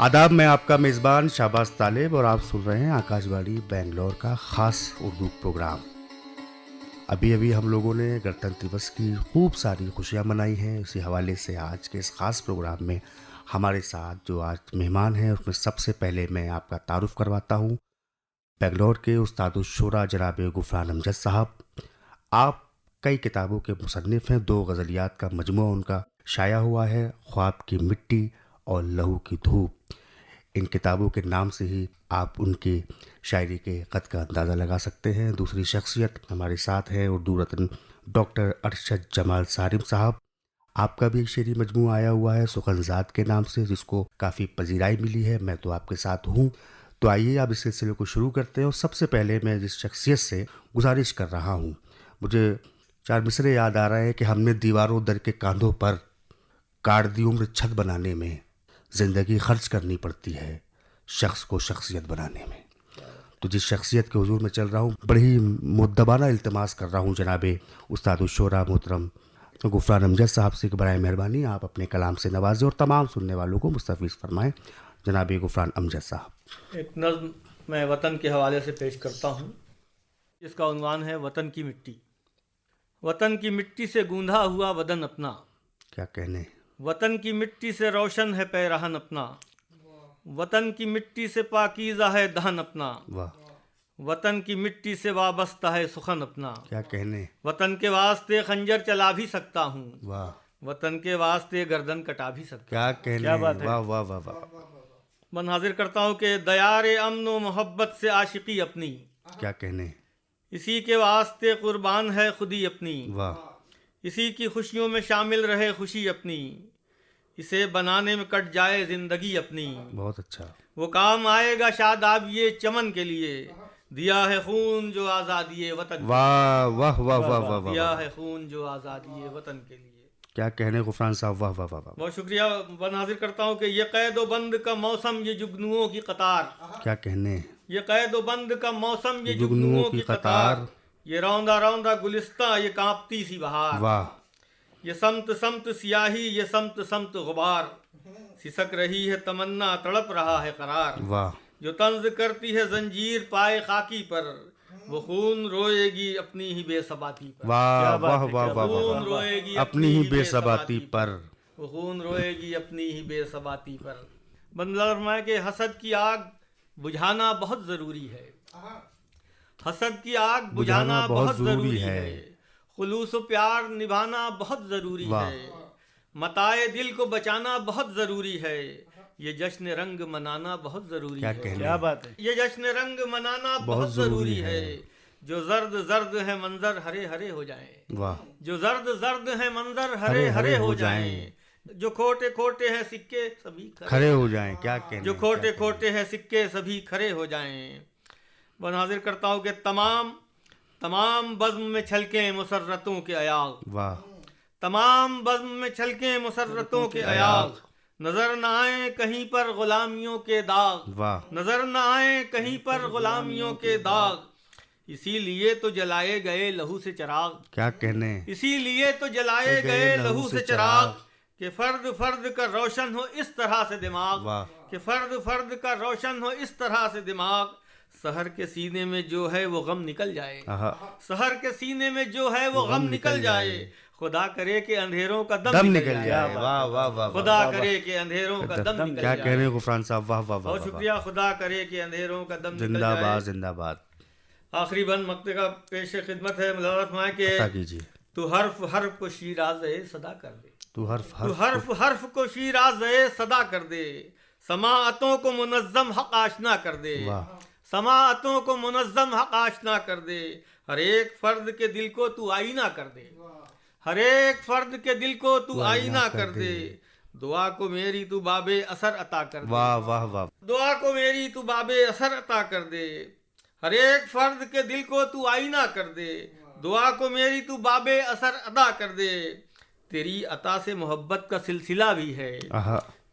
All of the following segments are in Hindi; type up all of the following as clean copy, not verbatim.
आदाब, मैं आपका मेज़बान शाहबाज तालिब और आप सुन रहे हैं आकाशवाणी बेंगलोर का ख़ास उर्दू प्रोग्राम। अभी अभी हम लोगों ने गणतंत्र दिवस की खूब सारी खुशियाँ मनाई हैं। इसी हवाले से आज के इस ख़ास प्रोग्राम में हमारे साथ जो आज मेहमान हैं उसमें सबसे पहले मैं आपका तारुफ़ करवाता हूँ, बेंगलोर के उस्ताद-उश-शोरा जनाब गुफ़रान अमजद साहब। आप कई किताबों के मुसन्निफ़ हैं। 2 गज़लियात का मजमूआ उनका शाया हुआ है, ख्वाब की मिट्टी और लहू की धूप। इन किताबों के नाम से ही आप उनकी शायरी के कद का अंदाज़ा लगा सकते हैं। दूसरी शख्सियत हमारे साथ है उर्दू रत्न डॉक्टर अरशद जमाल सारिम साहब। आपका भी एक शेरी मजमूआ आया हुआ है सुखनज़ाद के नाम से, जिसको काफ़ी पजीराई मिली है। मैं तो आपके साथ हूँ। तो आइए अब इस सिलसिले को शुरू करते हैं। और सबसे पहले मैं जिस शख्सियत से गुजारिश कर रहा हूँ, मुझे 4 मिसरे याद आ रहे हैं कि हमने दीवारों दर के कांधों पर काट दी उम्र छत बनाने में, ज़िंदगी खर्च करनी पड़ती है शख्स को शख्सियत बनाने में। तो जिस शख्सियत के हुजूर में चल रहा हूँ, बड़ी मुद्दबाना इल्तिमास कर रहा हूँ जनाबे उस्ताद-उश-शोरा मोहतरम गुफ़रान अमजद साहब से कि बराए मेहरबानी आप अपने कलाम से नवाजें और तमाम सुनने वालों को मुस्तफ़ीज़ फरमाएं। जनाबे गुफ़रान अमजद साहब। एक नज़्म मैं वतन के हवाले से पेश करता हूँ। इसका उन्वान है वतन की मिट्टी। वतन की मिट्टी से गूंधा हुआ बदन अपना, क्या कहने। वतन की मिट्टी से रोशन है पैरहन अपना, वतन की मिट्टी से पाकीज़ा है दहन अपना, वाह, वतन की मिट्टी से वाबस्ता है सुखन अपना। क्या कहने। वतन के वास्ते खंजर चला भी सकता हूँ, वाह, वतन के वास्ते गर्दन कटा भी सकता क्या कहने। क्या बात है। वाह वाह वाह वाह। मैं हाजिर करता हूँ कि दयारे अमन व मोहब्बत से आशिकी अपनी, क्या कहने। इसी के वास्ते कुर्बान है खुदी अपनी, वाह, इसी की खुशियों में शामिल रहे खुशी अपनी, इसे बनाने में कट जाए जिंदगी अपनी। बहुत अच्छा। वो काम आएगा शादाब ये चमन के लिए, दिया है खून जो आज़ादी वतन, वाह वाह वाह वाह वाह वाह। दिया है खून जो आज़ादी वतन के लिए। क्या कहने गुफ़रान साहब, वाह वाह वाह वाह। बहुत शुक्रिया। बन हाजिर करता हूँ कि ये कैद व बंद का मौसम ये जुगनुओं की कतार, क्या कहने। ये कैद व बंद का मौसम ये जुगनुओं जुगनुओं की की कतार, कतार, ये रौंदा रौंदा गुलिस्तां ये कांपती सी बहार, वाह, ये समत समत सियाही ये समत समत गुबार, सिसक रही है तमन्ना तड़प रहा है करार, वाह, जो तंज करती है जंजीर पाए खाकी पर, वो खून रोएगी अपनी ही बेसबाती पर। वाह वाह वाह वाह खून वाह। रोएगी अपनी ही बेसबाती पर। वो खून रोएगी अपनी ही बेसबाती पर। बंदा फरमाए कि हसद की आग बुझाना बहुत जरूरी है, हसद की आग बुझाना बहुत जरूरी है, खुलूस प्यार निभाना बहुत जरूरी है, मताए दिल को बचाना बहुत जरूरी है, ये जश्न रंग मनाना बहुत जरूरी है। क्या बात है। ये जश्न रंग मनाना बहुत जरूरी है, जो जर्द जर्द है मंजर हरे हरे हो जाए, वाह, जो जर्द जर्द है मंजर हरे हरे हो जाए, जो खोटे खोटे हैं सिक्के सभी खड़े हो जाएं। क्या कहने। जो खोटे खोटे हैं सिक्के सभी खड़े हो जाएं। मैं हाजिर करता हूँ कि तमाम तमाम बज़्म में छलके मुसर्रतों के अयाग, वाह, तमाम बज़्म में छलके मुसर्रतों के अयाग, नजर न आए कहीं पर गुलामियों के दाग, वाह, नजर न आए कहीं पर गुलामियों के दाग, इसीलिए तो जलाए गए लहू से चिराग, क्या कहने। इसीलिए तो जलाए गए लहू से चिराग, कि फर्द फर्द का रोशन हो इस तरह से दिमाग, वाह, कि फर्द फर्द का रोशन हो इस तरह से दिमाग, सहर के सीने में जो है वो गम निकल जाए, आहा, सहर के सीने में जो है वो गम निकल जाए, खुदा करे कि अंधेरों का दम निकल जाए। वाह वाह वाह। खुदा करे कि अंधेरों का दम निकल क्या जाए। कहने गुफ़रान साहब, वाह वाह वाह। बहुत शुक्रिया। खुदा करे कि अंधेरों का दम निकल जाए। जिंदाबाद जिंदाबाद। आखिरी बंद मक्ते का पेश खिदमत है। मुलाज़ फरमाए कि कीजिए। तू हर्फ हर्फ को शीराज़ सदा कर दे, तू हर्फ तू हर्फ हर्फ को शीराज़ सदा कर दे, समाअतों को मुनज़्ज़म हक़ आशना कर दे, समाअतों को मुनज़्ज़म हक़ आशना कर दे, हर एक फर्द के दिल को तू आईना कर दे, हर एक फर्द के दिल को तू आईना कर दे, दुआ को मेरी तू बाबे असर अता कर दे, वाह वाह वाह। दुआ को मेरी तू बाबे असर अता कर दे, हर एक फर्द के दिल को तू आईना कर दे, दुआ को मेरी तू बाबे असर अदा कर दे, तेरी अता से मोहब्बत का सिलसिला भी है,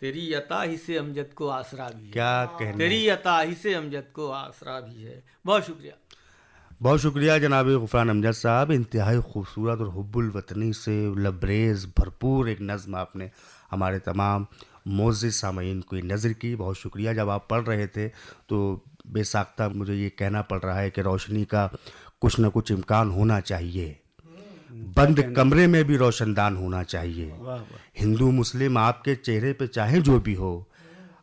तेरी अता ही से अमजद को आसरा भी है। क्या कहने। तेरी अता ही से अमजद को आसरा भी है। बहुत शुक्रिया। बहुत शुक्रिया जनाब गुफ़रान अमजद साहब। इंतहाई खूबसूरत और हुब्बुल वतनी से लबरेज़ भरपूर एक नज़्म आपने हमारे तमाम मोअज़्ज़िज़ सामईन की नज़र की। बहुत शुक्रिया। जब आप पढ़ रहे थे तो बेसाख्ता मुझे ये कहना पड़ रहा है कि रोशनी का कुछ न कुछ इम्कान होना चाहिए, बंद कमरे में भी रोशनदान होना चाहिए। हिंदू मुस्लिम आपके चेहरे पे चाहे जो भी हो,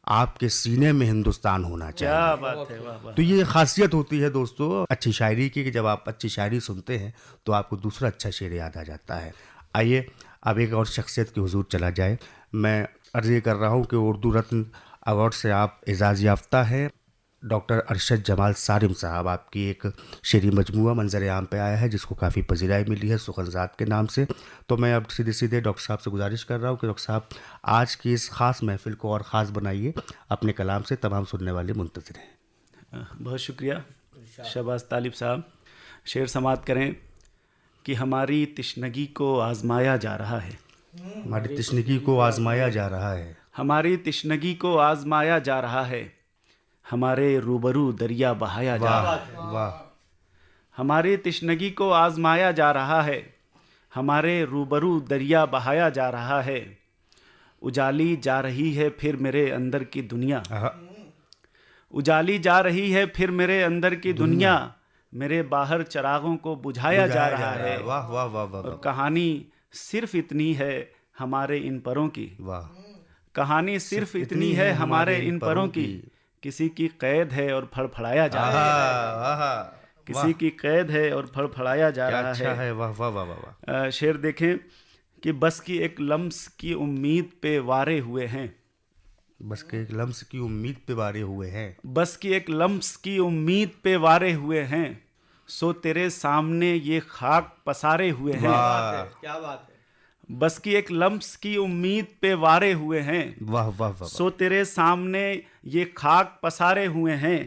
आपके सीने में हिंदुस्तान होना चाहिए। क्या बात है, वाह वाह। तो ये खासियत होती है दोस्तों अच्छी शायरी की कि जब आप अच्छी शायरी सुनते हैं तो आपको दूसरा अच्छा शेर याद आ जाता है। आइए अब एक और शख्सियत के हुजूर चला जाए। मैं अर्ज़ ये कर रहा हूँ कि उर्दू रत्न अवार्ड से आप एजाज़ याफ्ता हैं। डॉक्टर अरशद जमाल सारिम साहब, आपकी एक शेरी मजमूआ मंजर आम पे आया है जिसको काफ़ी पजीराई मिली है सुखनज़ाद के नाम से। तो मैं अब सीधे सीधे डॉक्टर साहब से गुजारिश कर रहा हूँ कि डॉक्टर साहब आज की इस ख़ास महफ़िल को और ख़ास बनाइए, अपने कलाम से तमाम सुनने वाले मुंतज़िर हैं। बहुत शुक्रिया शहबाज तालिब साहब। शेर समात करें कि हमारी तिश्नगी को आजमाया जा रहा है, हमारी तिश्नगी को आजमाया जा रहा है, हमारी तिश्नगी को आजमाया जा रहा है, हमारे रूबरू दरिया बहाया जा रहा है। वाह, हमारी तिश्नगी को आजमाया जा रहा है, हमारे रूबरू दरिया बहाया जा रहा है। उजाली जा रही है फिर मेरे अंदर की दुनिया, उजाली जा रही है फिर मेरे अंदर की दुनिया, मेरे बाहर चरागों को बुझाया जा रहा है। वाह वाह वाह वाह और कहानी सिर्फ इतनी है हमारे इन परों की, वाह, कहानी सिर्फ इतनी है हमारे इन परों की, किसी की कैद है और फड़फड़ाया जा रहा है, किसी की कैद है और फड़फड़ाया जा रहा अच्छा है। है। वाह वाह वाह वाह। शेर देखें कि बस की एक लम्स की उम्मीद पे वारे हुए हैं, बस के एक लम्स की उम्मीद पे वारे हुए हैं, बस की एक लम्स की उम्मीद पे वारे हुए हैं, सो तेरे सामने ये खाक पसारे हुए हैं। क्या बात है। बस की एक लम्स की उम्मीद पे वारे हुए हैं, वाह वाह वाह। सो तेरे सामने ये खाक पसारे हुए हैं,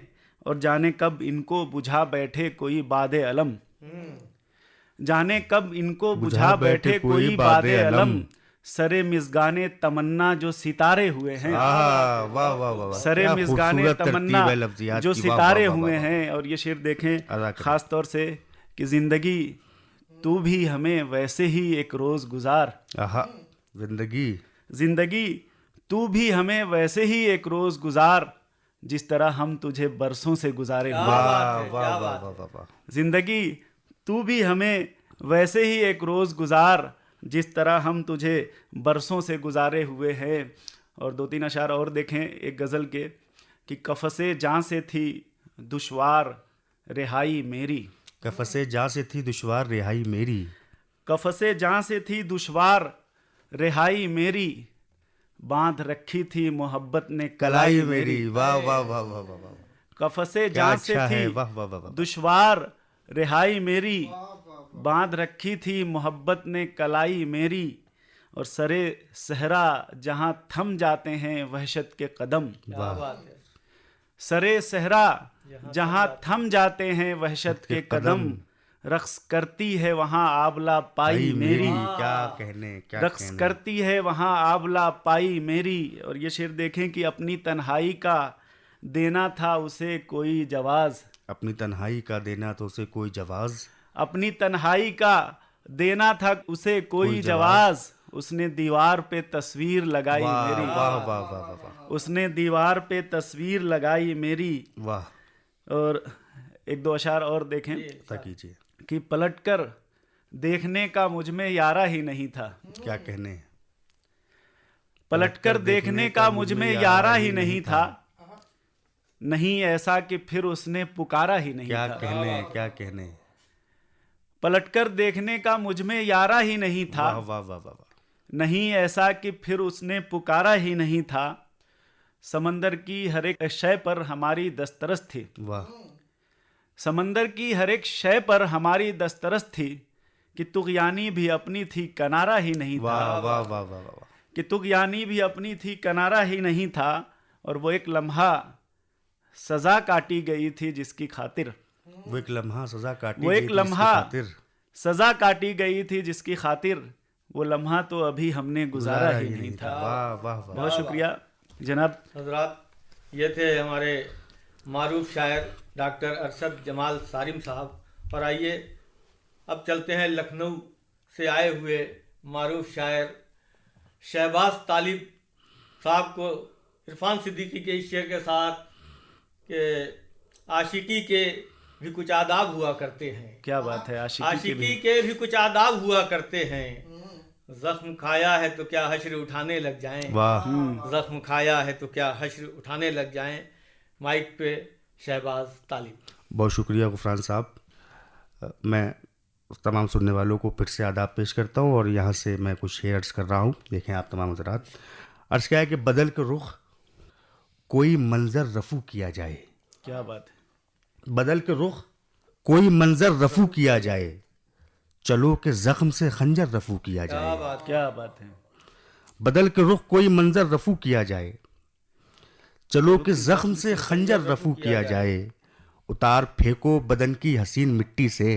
और जाने कब इनको बुझा बैठे कोई बादे अलम, जाने कब इनको बुझा बैठे कोई बादे अलम, सरे मिज़गाने तमन्ना जो सितारे हुए हैं, वाह वाह वाह वाह। सरे क्या मिज़गाने खूबसूरत तमन्ना तरतीब है लफ्ज़ियात जो की। वाह, सितारे वाह, वाह, हुए वाह। हैं। और ये शेर देखें अदा करें। खास तौर से कि जिंदगी तू भी हमें वैसे ही एक रोज गुजार, आहा, जिंदगी जिंदगी तू भी हमें वैसे ही एक रोज गुजार, जिस तरह हम तुझे बरसों से गुजारे हुए। वाह वाह वाह वाह वाह वाह। जिंदगी तू भी हमें वैसे ही एक रोज गुजार, जिस तरह हम तुझे बरसों से गुजारे हुए हैं। और दो तीन अशार और देखें एक गज़ल के कि कफ़से जान से थी दुश्वार रिहाई मेरी, कफ़से जा से थी दुश्वार रिहाई मेरी, कफ़से जान से थी दुश्वार रिहाई मेरी, बांध रखी थी मोहब्बत ने कलाई मेरी। वाह वाह वाह वाह वाह वाह। कफ़से क्या जान से अच्छा है। थी वाह वाह वाह वाह। दुश्वार रिहाई मेरी, बांध रखी थी मोहब्बत ने कलाई मेरी, और सरे सहरा जहां थम जाते हैं वहशत के कदम, क्या बात है। सरे सहरा जहां थम जाते हैं वहशत के कदम, रक्स करती है वहां आबला पाई मेरी, क्या कहने, क्या रक्स कहने। करती है वहां आबला पाई मेरी। और ये शेर देखें कि अपनी तन्हाई का देना था उसे कोई जवाज, अपनी तन्हाई का देना तो उसे कोई जवाज, अपनी तन्हाई का देना था उसे कोई जवाज, उसने दीवार पे तस्वीर लगाई वाह मेरी, वाह वाह वाह वाह वाह उसने दीवार पे तस्वीर लगाई मेरी। वाह। और एक दो अशार और देखें पता कीजिए कि पलटकर देखने का मुझ में यारा ही नहीं था, क्या कहने। पलटकर देखने का मुझ में यारा ही नहीं था, नहीं ऐसा कि फिर उसने पुकारा ही नहीं क्या था, कहने, क्या कहने। पलटकर देखने का मुझ में यारा ही नहीं था, वाह वाह वाह वाह वाह। नहीं ऐसा कि फिर उसने पुकारा ही नहीं था। समंदर की हर एक शय पर हमारी दस्तरस थी, वाह। समंदर की हर एक शय पर हमारी दस्तरस थी, कि तुग़यानी भी अपनी थी किनारा ही नहीं था, वाह वाह वाह वाह वाह। कि तुग़यानी भी अपनी थी किनारा ही नहीं था। और वो एक लम्हा सजा काटी गई थी जिसकी खातिर, वो एक लम्हा सजा काटी वो गई एक थी लम्हा इसकी खातिर, सजा काटी गई थी जिसकी खातिर, वो लम्हा तो अभी हमने गुजारा ही नहीं था। वाह वाह वाह। बहुत शुक्रिया जनाब। हजरात, ये थे हमारे मारूफ शायर डॉक्टर अरशद जमाल सारिम साहब। और आइए अब चलते हैं लखनऊ से आए हुए मारूफ शायर शहबाज तालिब साहब को इरफान सिद्दीकी के इस शेर के साथ कि आशिकी के भी कुछ आदाब हुआ करते हैं। क्या बात है, आशिकी के भी कुछ आदाब हुआ करते हैं। जख्म खाया है तो क्या हश्र उठाने लग जाएं। वाह। जख्म खाया है तो क्या हश्र उठाने लग जाएं। माइक पे शहबाज तालिब। बहुत शुक्रिया गुफरान साहब। मैं तमाम सुनने वालों को फिर से आदाब पेश करता हूँ और यहाँ से मैं कुछ शेर अर्ज कर रहा हूँ। देखें आप तमाम हज़रात। अर्ज क्या है कि बदल के रुख कोई मंजर रफू किया जाए। क्या बात है। बदल के रुख कोई मंजर रफू किया जाए, चलो के जख्म से खंजर रफू किया जाए। क्या बात है। बदल के रुख कोई मंजर रफू किया जाए, चलो के जख्म से खंजर रफू किया जाए। उतार फेंको बदन की हसीन मिट्टी से,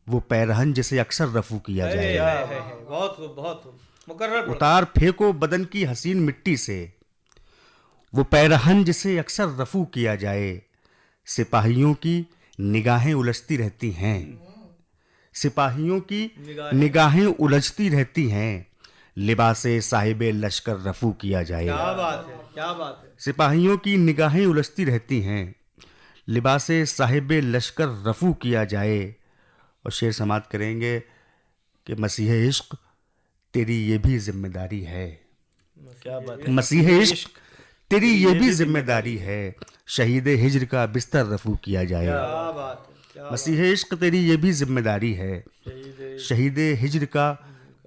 वो पैरहन जिसे अक्सर रफू किया जाए। बहुत खूब, बहुत खूब। मुकर्रर पढ़ो। उतार फेंको बदन की हसीन मिट्टी से, वो पैरहन जिसे अक्सर रफू किया जाए। सिपाहियों की निगाहें उलझती रहती हैं, सिपाहियों की निगाहें उलझती रहती हैं। लिबासे साहिबे लश्कर रफू किया जाए। क्या बात है, क्या बात है। सिपाहियों की निगाहें उलझती रहती हैं, लिबासे साहिबे लश्कर रफू किया जाए। और शेर समाप्त करेंगे कि मसीह इश्क तेरी ये भी जिम्मेदारी है। क्या बात है। मसीह इश्क तेरी ये भी जिम्मेदारी है, शहीद हिज्र का बिस्तर रफू किया जाए। क्या बात है, क्या मसीह इश्क तेरी ये भी जिम्मेदारी है, शहीद हिज्र का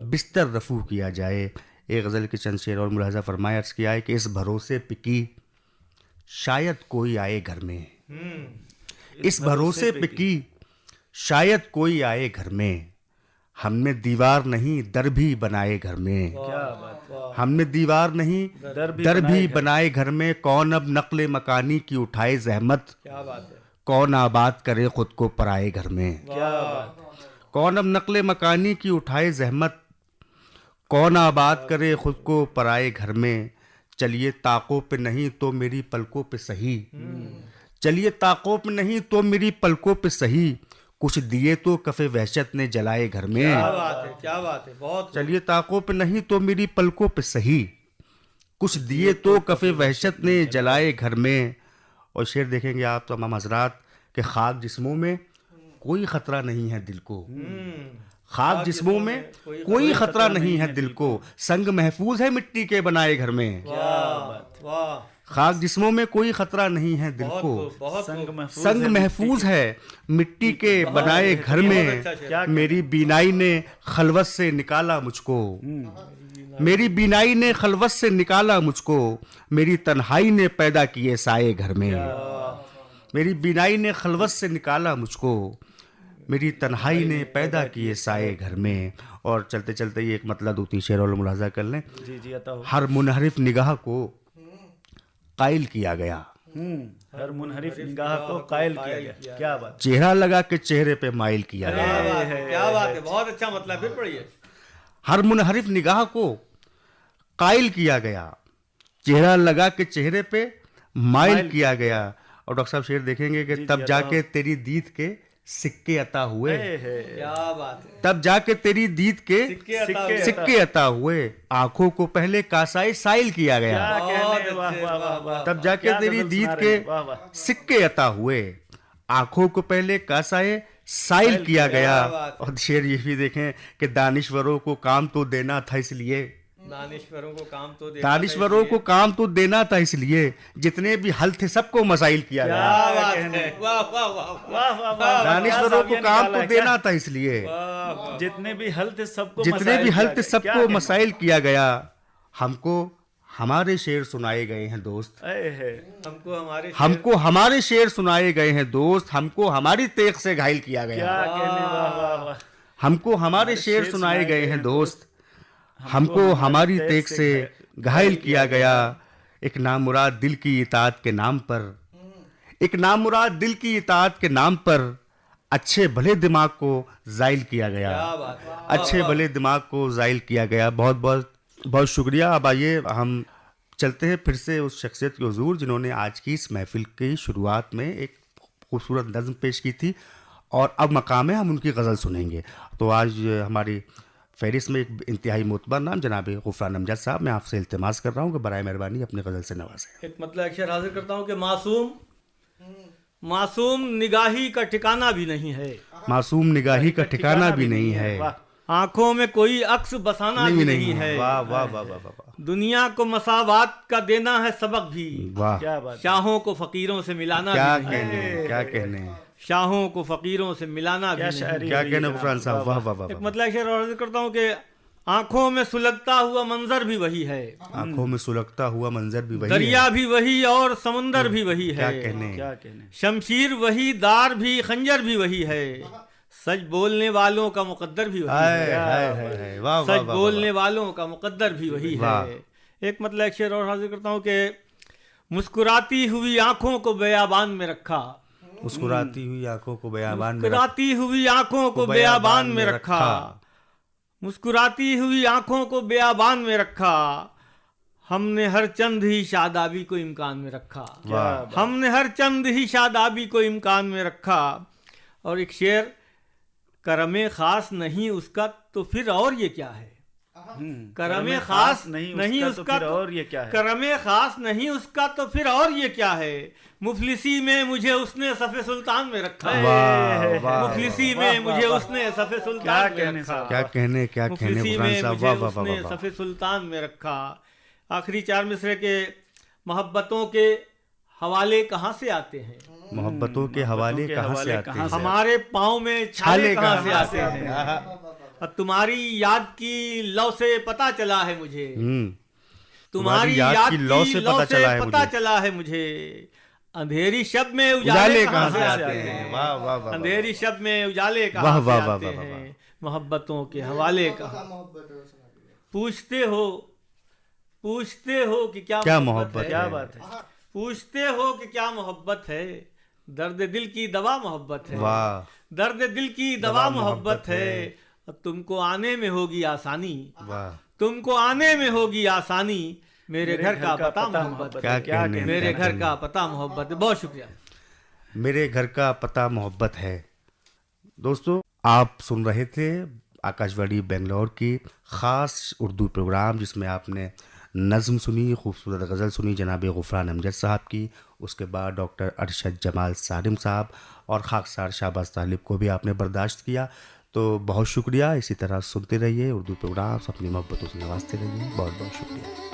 बिस्तर रफू किया जाए। एक गज़ल के चंद शेर और मुलाहजा फरमाया अर्ज़ किया है कि इस भरोसे पे की शायद कोई आए घर में, इस भरोसे पे की शायद कोई आए घर में। हमने दीवार नहीं दर भी बनाए घर में। क्या बात है। हमने दीवार नहीं दर भी बनाए घर में। कौन अब नक्ले मकानी की उठाए जहमत, क्या बात है। कौन आबाद करे खुद को पराए घर में। क्या बात है। कौन अब नक्ले मकानी की उठाए जहमत, कौन आबाद करे खुद को पराए घर में। चलिए ताकों पे नहीं तो मेरी पलकों पे सही, चलिए ताकों पे नहीं तो मेरी पलकों पे सही। कुछ दिए तो कफे वहशत ने जलाए घर में। क्या बात है, क्या बात है। बहुत चलिए ताकों पे नहीं तो मेरी पलकों पे सही, कुछ दिए तो कफे वहशत ने जलाए घर में। और शेर देखेंगे आप तमाम हजरात कि खाक जिस्मों में कोई खतरा नहीं है दिल को, खाक जिस्मों में कोई खतरा नहीं है दिल को। संग महफूज है मिट्टी के बनाए घर में। वाह। खाक जिस्मों में कोई खतरा नहीं है दिल को, बहुत संग महफूज है मिट्टी के बनाए घर में। मेरी बीनाई ने खलवत से निकाला मुझको, मेरी बीनाई ने खलवत से निकाला मुझको। मेरी तन्हाई ने पैदा किए साए घर में, मेरी बीनाई ने खलवत से निकाला मुझको। मेरी तन्हाई ने पैदा किए साए घर में। और चलते चलते ये एक मतलब दो तीन शेर और मुलाजा कर लें। जी जी अता हो। हर मुनहरिफ निगाह को कायल किया गया, हर मुनहरिफ निगाह को कायल किया गया। क्या बात। चेहरा लगा के चेहरे पे माइल किया गया। क्या बात है। बहुत अच्छा मतलब, फिर पढ़िए। हर मुनहरिफ निगाह को कायल किया गया, चेहरा लगा के चेहरे पे माइल किया गया। और डॉक्टर साहब शेर देखेंगे कि तब जाके तेरी दीद के सिक्के अता हुए, क्या बात है। तब जाके तेरी दीद के सिक्के अता हुए। आंखों को पहले कासाई साइल किया गया, तब जाके तेरी दीद के सिक्के अता हुए। आंखों को पहले कासाए साइल किया गया। और शेर ये भी देखें कि दानिश्वरों को काम तो देना था इसलिए, दानिश्वरों को काम तो देना दानिश्वरों को काम तो देना था इसलिए। जितने भी हल थे सबको मसाइल किया गया। दानिश्वरों को काम तो देना था इसलिए, जितने भी हल थे सबको, जितने भी हल थे सबको मसाइल किया गया। हमको हमारे शेर सुनाए गए हैं दोस्त, हमको हमारे शेर सुनाए गए हैं दोस्त। हमको हमारी तेग से घायल किया गया, हमको हमारे शेर सुनाए गए हैं दोस्त। हमको हमारी तेग से घायल किया गया। एक नामुराद दिल की इताअत के नाम पर, एक नामुराद दिल की इताअत के नाम पर अच्छे भले दिमाग को जाइल किया गया, अच्छे भले दिमाग को जाइल किया गया। बहुत बहुत बहुत शुक्रिया। अब आइए हम चलते हैं फिर से उस शख्सियत के हुजूर जिन्होंने आज की इस महफिल की शुरुआत में एक खूबसूरत नज़्म पेश की थी और अब मकाम है हम उनकी गज़ल सुनेंगे। तो आज हमारी फहरिस्त में एक इंतहाई मोतबर नाम जनाब गुफरान अमजद साहब, मैं आपसे इल्तिमास कर रहा हूँ कि बराए मेहरबानी अपनी गज़ल से नवाजें। एक मतलब अक्षर हाजिर करता हूँ कि मासूम निगाही का ठिकाना भी नहीं है, मासूम निगाही का ठिकाना भी नहीं है, आंखों में कोई अक्स बसाना भी नहीं है। वाह वाह वाह वाह वाह, दुनिया को मसावात का देना है सबक भी, वाह, क्या बात है। शाहों को फकीरों से मिलाना क्या भी नहीं है। कहने, क्या कहने, शाहों को फकीरों से मिलाना भी क्या नहीं। शायरी क्या हुई कहने जनाब, गुफरान साहब, वाह वाह वाह एक वाह। मतलब अक्षर और अर्ज करता हूँ कि आंखों में सुलगता हुआ मंजर भी वही है, आंखों में सुलगता हुआ मंजर भी वही है, दरिया भी वही और समंदर भी वही क्या है, कहने, क्या कहने। शमशीर वही, दार भी, खंजर भी वही है, सच बोलने वालों का मुकद्दर भी वही हाय है, हाय हाय हाय, वाह वाह सच वाह बोलने वालों का मुकद्दर भी वही वाह। है। एक मतलब एक शेर और हाजिर करता हूँ कि मुस्कुराती हुई आंखों को बयाबान में रखा, मुस्कुराती हुई आंखों को बयाबान में मुस्कुराती हुई आंखों को बयाबान में रखा, मुस्कुराती हुई आंखों को बयाबान में रखा, हमने हर चंद ही शादाबी को इम्कान में रखा, वाह। हमने हर चंद ही शादाबी को इम्कान में रखा। और एक शेर, करमे खास नहीं उसका तो फिर और ये क्या है, करमे खास नहीं उसका फिर और ये क्या है, करमे खास नहीं उसका तो फिर और ये क्या है, मुफलिसी में मुझे उसने सफ़े सुल्तान में रखा है, वाह वाह, मुफलिसी में मुझे उसने सफ़े सुल्तान में रखा, क्या कहने, क्या कहने मुफलिसी गुफरान में साहब, मुझे वाह वाह उसने वाह वाह। सफ़े सुल्तान में रखा। आखिरी चार मिसरे के मोहब्बतों के हवाले कहाँ से आते हैं, मोहब्बतों के हवाले कहाँ से आते हैं, हमारे पाँव में छाले कहाँ से आते हैं, आहा। और तुम्हारी याद की लौ से पता चला है मुझे, तुम्हारी याद याद की लौ से पता चला है मुझे, अंधेरी शब में उजाले उजाले कहाँ कहाँ से से आते हैं, वाह वाह वाह, अंधेरी शब में उजाले वाह, कहाँ से वाह, वाह, आते वाह, वाह, हैं, मोहब्बतों के हवाले कहाँ। पूछते हो कि क्या मोहब्बत है, क्या बात है। पूछते हो कि क्या मोहब्बत है, दर्द दिल की दवा मोहब्बत है, वाह, दर्द दिल की दवा मोहब्बत है, और तुमको आने में होगी आसानी, वाह, तुमको आने में होगी आसानी, मेरे घर का पता मोहब्बत क्या है, कहने, मेरे क्या घर का पता मोहब्बत है। बहुत शुक्रिया। मेरे घर का पता मोहब्बत है। दोस्तों, आप सुन रहे थे आकाशवाणी बेंगलोर की ख़ास उर्दू प्रोग्राम, जिसमें आपने नज़्म सुनी, खूबसूरत गज़ल सुनी जनाब गुफरान अमजद साहब की, उसके बाद डॉक्टर अरशद जमाल सालिम साहब और खाकसार शाहबाज तालिब को भी आपने बर्दाश्त किया। तो बहुत शुक्रिया। इसी तरह सुनते रहिए उर्दू प्रोग्राम, अपनी मोहब्बतों से नवाजते रहिए। बहुत बहुत शुक्रिया।